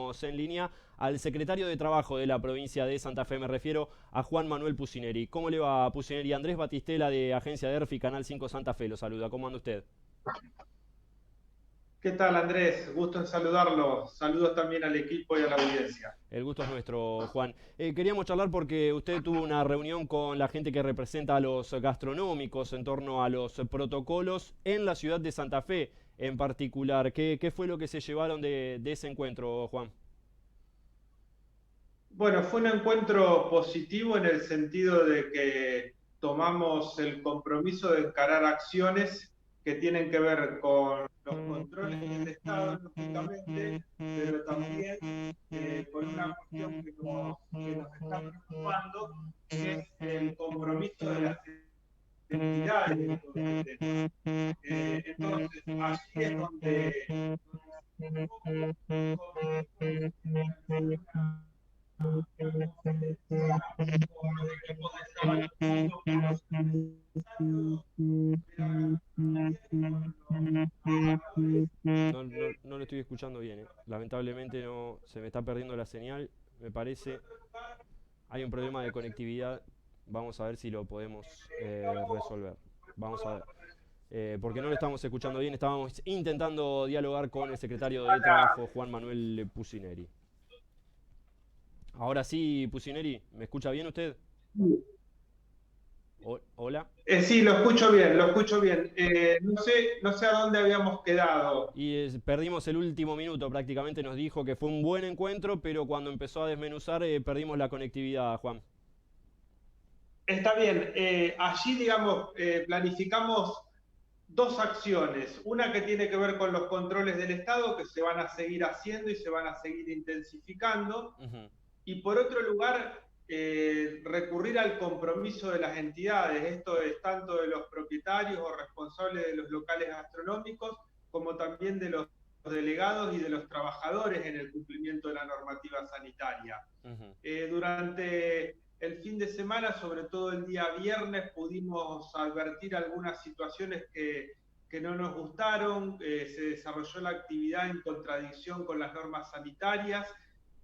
tenemos en línea al secretario de Trabajo de la provincia de Santa Fe, me refiero a Juan Manuel Pucineri. ¿Cómo le va, Pucineri? Andrés Batistela de Agencia ERFI, Canal 5 Santa Fe, lo saluda. ¿Cómo anda usted? ¿Qué tal, Andrés? Gusto en saludarlo. Saludos también al equipo y a la audiencia. El gusto es nuestro, Juan. Queríamos charlar porque usted tuvo una reunión con la gente que representa a los gastronómicos en torno a los protocolos en la ciudad de Santa Fe en particular. ¿Qué fue lo que se llevaron de ese encuentro, Juan? Bueno, fue un encuentro positivo en el sentido de que tomamos el compromiso de encarar acciones que tienen que ver con los controles del Estado, lógicamente, pero también con una cuestión que nos está preocupando, que es el compromiso de las entidades de todo este tema. Entonces, allí es donde No lo estoy escuchando bien, eh. Lamentablemente no, se me está perdiendo la señal, me parece. Hay un problema de conectividad. Vamos a ver si lo podemos resolver. Vamos a ver. Porque no lo estamos escuchando bien. Estábamos intentando dialogar con el secretario de Trabajo, Juan Manuel Pucineri. Ahora sí, Pucineri, ¿me escucha bien usted? Hola. Sí, lo escucho bien, lo escucho bien. No sé a dónde habíamos quedado. Y perdimos el último minuto prácticamente. Nos dijo que fue un buen encuentro, pero cuando empezó a desmenuzar perdimos la conectividad, Juan. Está bien, allí, digamos, planificamos dos acciones. Una que tiene que ver con los controles del Estado, que se van a seguir haciendo y se van a seguir intensificando. Ujú. Y por otro lugar, recurrir al compromiso de las entidades. Esto es tanto de los propietarios o responsables de los locales gastronómicos, como también de los delegados y de los trabajadores en el cumplimiento de la normativa sanitaria. Ujú. Durante el fin de semana, sobre todo el día viernes, pudimos advertir algunas situaciones que no nos gustaron. Se desarrolló la actividad en contradicción con las normas sanitarias.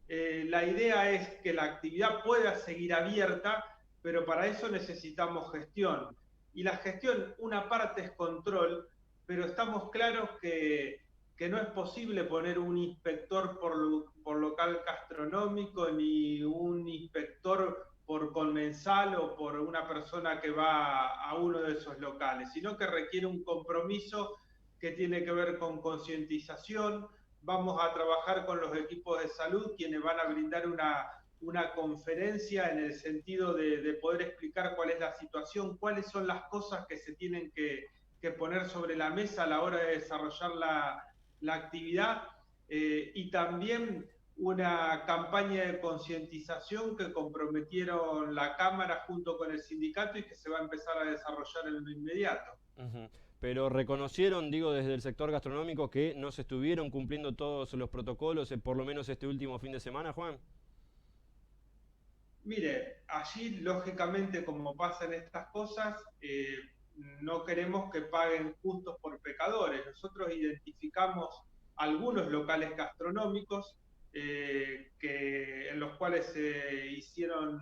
La idea es que la actividad pueda seguir abierta, pero para eso necesitamos gestión. Y la gestión, una parte es control, pero estamos claros que no es posible poner un inspector por local gastronómico, ni un inspector por comensal o por una persona que va a uno de esos locales, sino que requiere un compromiso que tiene que ver con concientización. Vamos a trabajar con los equipos de salud, quienes van a brindar una conferencia en el sentido de poder explicar cuál es la situación, cuáles son las cosas que se tienen que poner sobre la mesa a la hora de desarrollar la actividad, y también una campaña de concientización que comprometieron la Cámara junto con el sindicato y que se va a empezar a desarrollar en lo inmediato. Ujú. Pero reconocieron, digo, desde el sector gastronómico que no se estuvieron cumpliendo todos los protocolos, por lo menos este último fin de semana, Juan. Mire, allí lógicamente como pasan estas cosas, no queremos que paguen justos por pecadores. Nosotros identificamos algunos locales gastronómicos, en los cuales se hicieron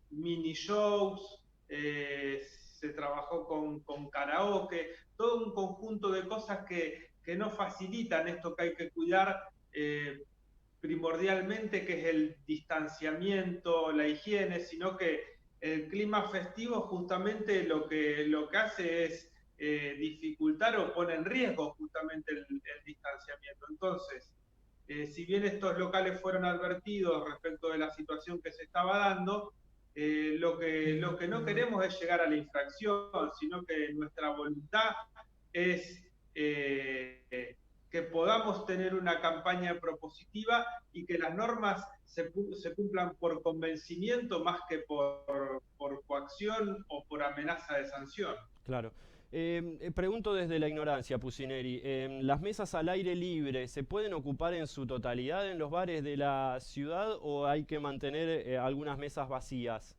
mini shows, se trabajó con karaoke, todo un conjunto de cosas que no facilitan esto que hay que cuidar. Primordialmente, que es el distanciamiento, la higiene, sino que el clima festivo justamente lo que hace es dificultar o pone en riesgo justamente el distanciamiento. Entonces, si bien estos locales fueron advertidos respecto de la situación que se estaba dando, lo que no queremos es llegar a la infracción, sino que nuestra voluntad es que podamos tener una campaña propositiva y que las normas se cumplan por convencimiento más que por coacción o por amenaza de sanción. Claro. Pregunto desde la ignorancia, Pusineri. ¿Las mesas al aire libre se pueden ocupar en su totalidad en los bares de la ciudad o hay que mantener algunas mesas vacías?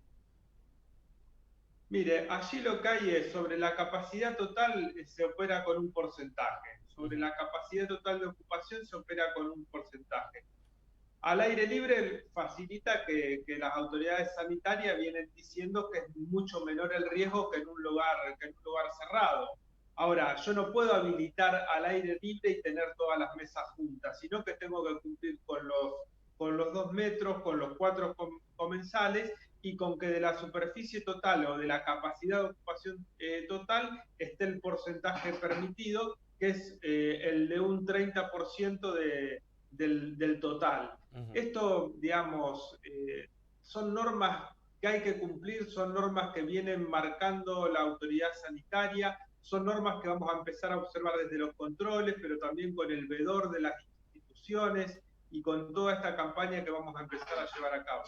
Mire, allí lo que hay es sobre la capacidad total, se opera con un porcentaje, sobre Ujú. la capacidad total de ocupación se opera con un porcentaje. al aire libre facilita que las autoridades sanitarias vienen diciendo que es mucho menor el riesgo que en un lugar cerrado. Ahora, yo no puedo habilitar al aire libre y tener todas las mesas juntas, sino que tengo que cumplir con los 2 metros, con los 4 comensales y con que de la superficie total o de la capacidad de ocupación total esté el porcentaje permitido, que es el de un 30% del total. Esto, digamos, son normas que hay que cumplir, son normas que vienen marcando la autoridad sanitaria, son normas que vamos a empezar a observar desde los controles, pero también con el vedor de las instituciones y con toda esta campaña que vamos a empezar a llevar a cabo.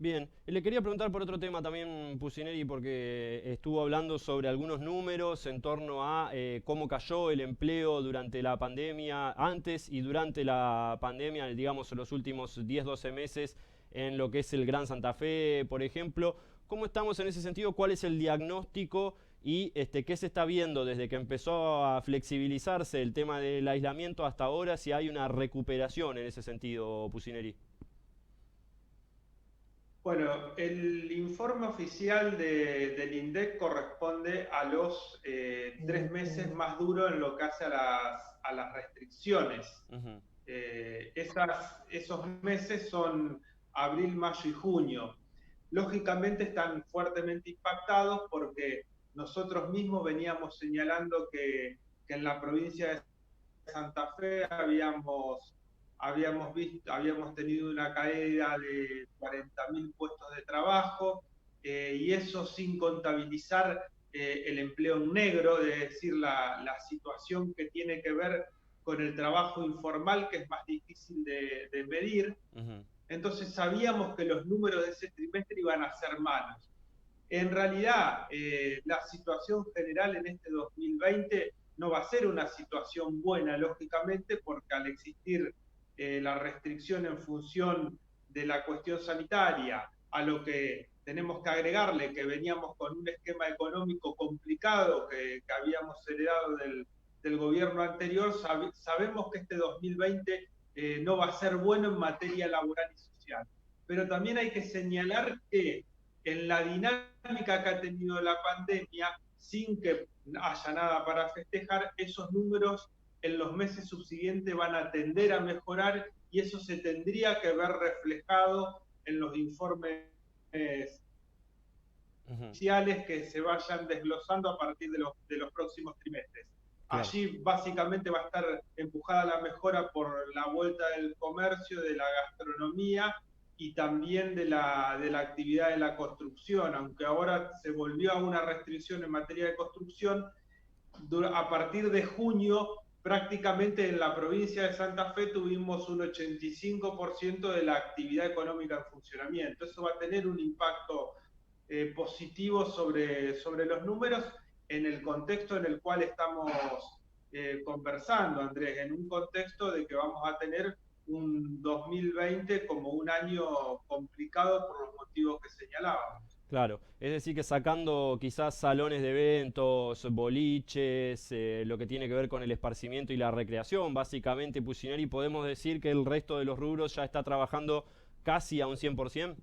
Bien, le quería preguntar por otro tema también, Pucineri, porque estuvo hablando sobre algunos números en torno a cómo cayó el empleo durante la pandemia, antes y durante la pandemia, digamos, en los últimos 10, 12 meses, en lo que es el Gran Santa Fe, por ejemplo. ¿Cómo estamos en ese sentido? ¿Cuál es el diagnóstico y qué se está viendo desde que empezó a flexibilizarse el tema del aislamiento hasta ahora? Si hay una recuperación en ese sentido, Pucineri. Bueno, el informe oficial del INDEC corresponde a los 3 meses más duros en lo que hace a las restricciones. Esos meses son abril, mayo y junio. Lógicamente están fuertemente impactados porque nosotros mismos veníamos señalando que en la provincia de Santa Fe habíamos tenido una caída de 40.000 puestos de trabajo, y eso sin contabilizar el empleo en negro, es decir, la situación que tiene que ver con el trabajo informal, que es más difícil de medir. Entonces sabíamos que los números de ese trimestre iban a ser malos. En realidad, la situación general en este 2020 no va a ser una situación buena, lógicamente, porque al existir la restricción en función de la cuestión sanitaria, a lo que tenemos que agregarle que veníamos con un esquema económico complicado que habíamos heredado del gobierno anterior, sabemos que este 2020 no va a ser bueno en materia laboral y social. Pero también hay que señalar que en la dinámica que ha tenido la pandemia, sin que haya nada para festejar, esos números en los meses subsiguientes van a tender a mejorar y eso se tendría que ver reflejado en los informes sociales que se vayan desglosando a partir de los próximos trimestres. Claro. Allí básicamente va a estar empujada la mejora por la vuelta del comercio, de la gastronomía y también de la actividad de la construcción, aunque ahora se volvió a una restricción en materia de construcción. A partir de junio, prácticamente en la provincia de Santa Fe tuvimos un 85% de la actividad económica en funcionamiento. Eso va a tener un impacto positivo sobre los números en el contexto en el cual estamos conversando, Andrés, en un contexto de que vamos a tener un 2020 como un año complicado por los motivos que señalábamos. Claro, es decir que sacando quizás salones de eventos, boliches, lo que tiene que ver con el esparcimiento y la recreación, básicamente, Pucineri, ¿podemos decir que el resto de los rubros ya está trabajando casi a un 100%?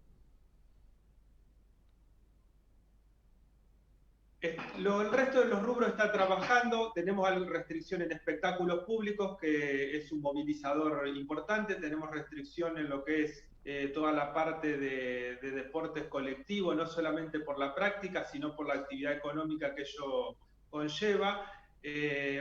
El resto de los rubros está trabajando, tenemos restricción en espectáculos públicos, que es un movilizador importante, tenemos restricción en lo que es toda la parte de deportes colectivos, no solamente por la práctica, sino por la actividad económica que ello conlleva.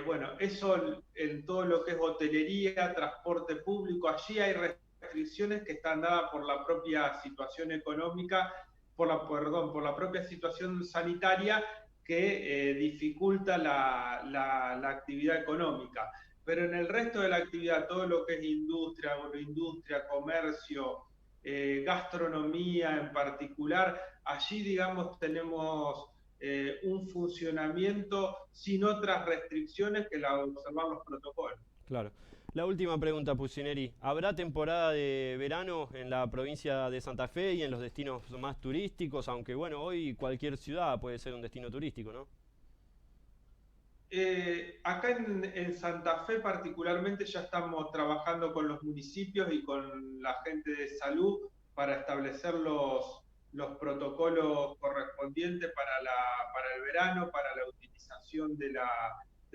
Bueno, eso en todo lo que es hotelería, transporte público, allí hay restricciones que están dadas por la propia situación económica, por la propia situación sanitaria, que dificulta la actividad económica. Pero en el resto de la actividad, todo lo que es industria, agroindustria, comercio, gastronomía en particular, allí, digamos, tenemos un funcionamiento sin otras restricciones que la observar los protocolos. Claro. La última pregunta, Pucineri. ¿Habrá temporada de verano en la provincia de Santa Fe y en los destinos más turísticos? Aunque, bueno, hoy cualquier ciudad puede ser un destino turístico, ¿no? Acá en Santa Fe particularmente ya estamos trabajando con los municipios y con la gente de salud para establecer los protocolos correspondientes para el verano, para la utilización de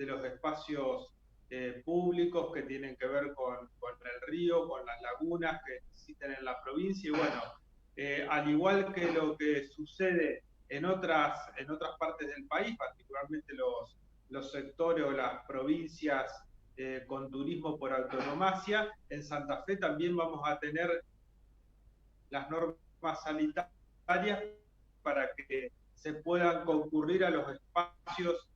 los espacios públicos que tienen que ver con el río, con las lagunas que existen en la provincia. Y bueno, al igual que lo que sucede en otras partes del país, particularmente los sectores o las provincias con turismo por autonomía, en Santa Fe también vamos a tener las normas sanitarias para que se puedan concurrir a los espacios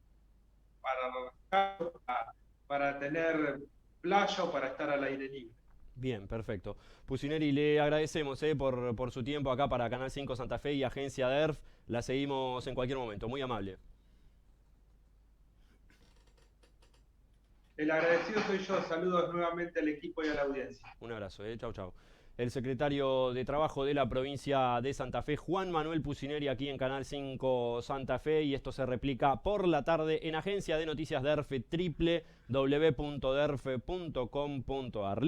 para tener playa o para estar al aire libre. Bien, perfecto. Pusineri, le agradecemos por su tiempo acá para Canal 5 Santa Fe y Agencia DERF. La seguimos en cualquier momento. Muy amable. El agradecido soy yo. Saludos nuevamente al equipo y a la audiencia. Un abrazo, chau, chau. El secretario de Trabajo de la provincia de Santa Fe, Juan Manuel Pusineri, aquí en Canal 5 Santa Fe, y esto se replica por la tarde en Agencia de Noticias DERF, www.derf.com.ar.